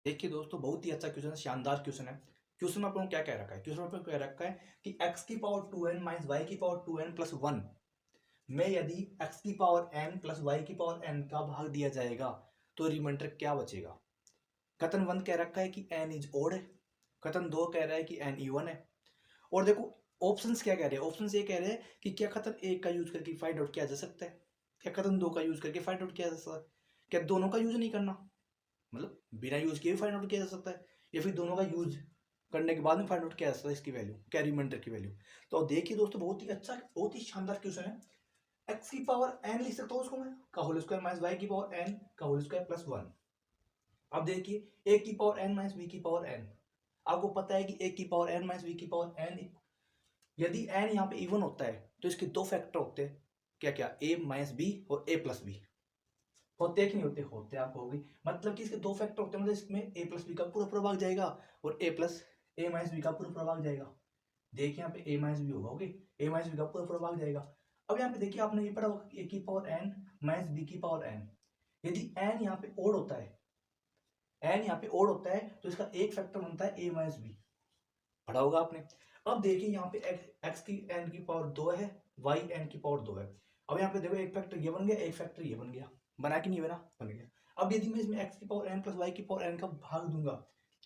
देखिए दोस्तों, बहुत ही अच्छा क्वेश्चन है, शानदार क्वेश्चन है। क्वेश्चन में आपको क्या कह रखा है? क्वेश्चन में आपको कह रखा है कि x की पावर 2n माइनस y की पावर 2n प्लस 1 में यदि x की पावर n प्लस y की पावर n का भाग दिया जाएगा तो रिमाइंडर क्या बचेगा। कथन 1 कह रखा है कि n इज ओड है। कथन 2 कह रहा है कि n इवन है। और देखो ऑप्शंस क्या कह रहे हैं। ऑप्शंस ये कह रहे हैं कि क्या कथन 1 का यूज करके फाइंड आउट किया जा सकता है, क्या कथन 2 का यूज करके फाइंड आउट किया जा सकता है, क्या दोनों का यूज नहीं करना, मतलब बिना यूज किए भी फाइंड आउट किया जा सकता है, या फिर दोनों का यूज करने के बाद में फाइंड आउट किया जा सकता है इसकी वैल्यू, क्या रिमाइंडर की वैल्यू। तो देखिए दोस्तों, बहुत ही अच्छा, बहुत ही शानदार क्वेश्चन है। एक्स की पावर एन लिख सकता हूँ उसको मैं, का होल स्क्वायर माइनस वाई की पावर एन का होल स्क्वायर प्लस 1। अब देखिए ए की पावर एन माइनस बी की पावर एन, आपको पता है कि ए की पावर एन माइनस बी की पावर एन, यदि एन यहाँ पे इवन होता है तो इसके दो फैक्टर होते हैं, क्या क्या, ए माइनस बी और ए प्लस बी। होते कि नहीं होते? होते, आपको होगी, मतलब कि इसके दो फैक्टर होते हैं, मतलब इसमें ए प्लस बी का पूरा पूरा भाग जाएगा और ए माइनस बी का पूरा पूरा भाग जाएगा। देखिए यहाँ पे ए माइनस बी होगा, ओके, ए माइनस बी का पूरा पूरा भाग जाएगा। अब यहाँ पे देखिए, आपने ये पढ़ा होगा कि ए की पावर एन माइनस बी की पावर एन, यदि एन यहाँ पे ओड होता है, एन यहाँ पे ओड होता है तो इसका एक फैक्टर बनता है ए माइनस बी, पढ़ा होगा आपने। अब देखिए यहाँ पे एक्स की एन की पावर 2 है, वाई एन की पावर 2 है। अब यहाँ पे देखो, एक फैक्टर ये बन गया, एक फैक्टर ये बन गया, बना कि नहीं बना? बन गया। अब यदि मैं इसमें एक्स की पावर एन प्लस वाई की पावर एन का भाग दूंगा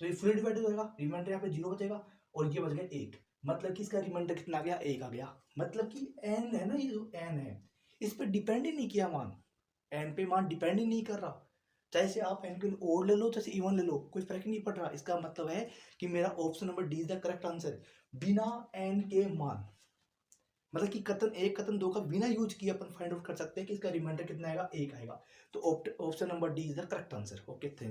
तो ये फुल डिवाइड हो जाएगा, रिमाइंडर यहाँ पे 0 बचेगा और ये बच गया 1, मतलब कि इसका रिमाइंडर कितना आ गया? 1 आ गया। मतलब कि एन है ना, ये जो एन है इस पर डिपेंड ही नहीं किया मान, एन पे मान डिपेंड ही नहीं कर रहा। चाहे से आप एन के ओड ले लो, चाहे इवन ले लो, कोई फर्क नहीं पड़ रहा। इसका मतलब है कि मेरा option number D is the correct answer, बिना एन के मान, मतलब कि कथन 1 कथन 2 का बिना यूज किए अपन फाइंड आउट कर सकते हैं कि इसका रिमाइंडर कितना आएगा? 1 आएगा। तो option number D is the correct answer. Okay, thank you.